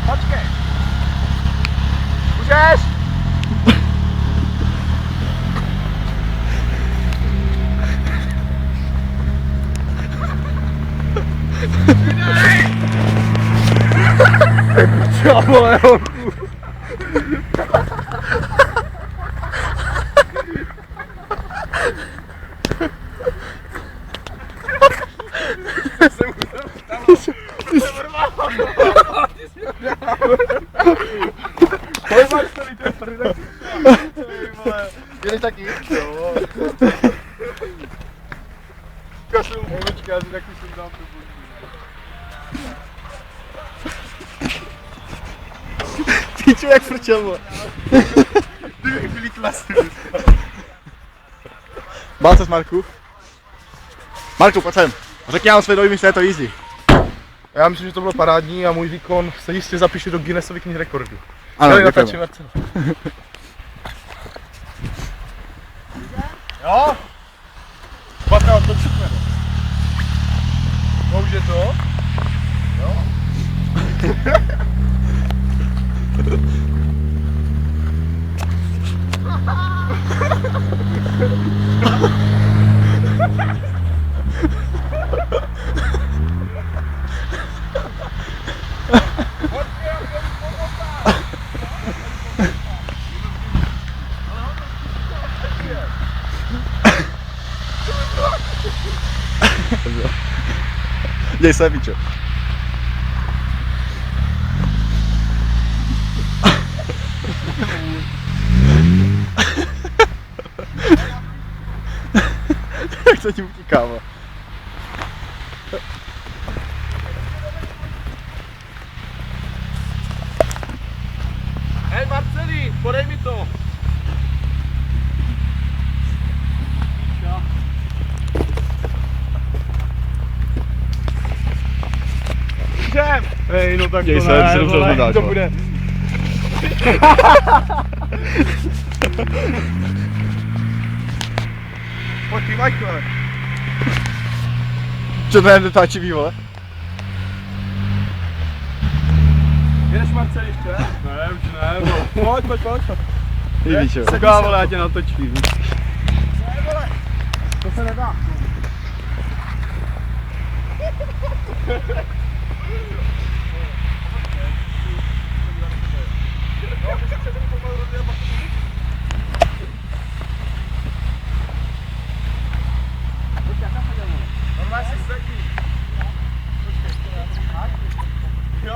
Počkej. Můžeš? Co vole, holku? Jeli taky? Jo. Kašlu, počkej, já si taky jsem dám tu boží. Ty čo, jak frčel, vole. Ty byli klasy. Bál ses, Marku? Marku, pojď sem. Řekni nám své dojmy z této jízdy. Já myslím, že to bylo parádní a můj výkon se jistě zapíše do Guinnessovy knihy rekordů. Ano, děkujeme. děkujeme. Jo? Patra, otočíme. No už je to? Jo? Děj se, pičo. Jak to tím utíká, vole. Hej Marceli, podej mi to. Jdem! Hej, no tak Děj to se, ne, ty se musel vole, zvedat, to vole. bude. Pojď ty, Michael. Čo to je dotáčivý, vole? Jedeš Marcel ještě? Ne, už ne, vole. Pojď. Ty víš, jo. Seká, vole, já tě natočím. Ne, vole, to se nedá. Jo.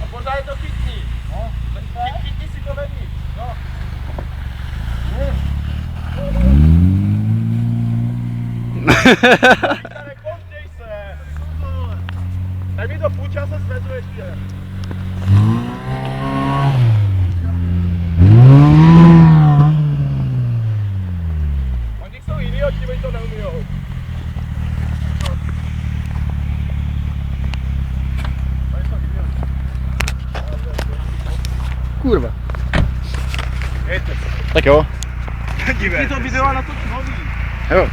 A pořád je to chytný. No. Chytný si to vevnitř. No. Nepouštěj se. Daj mi to půjč, já se svezu ještě. Oni jsou idioti, oni to neumijou. Kurva. Jejte se. Tak jo. Dívej to video na to nový. Jo.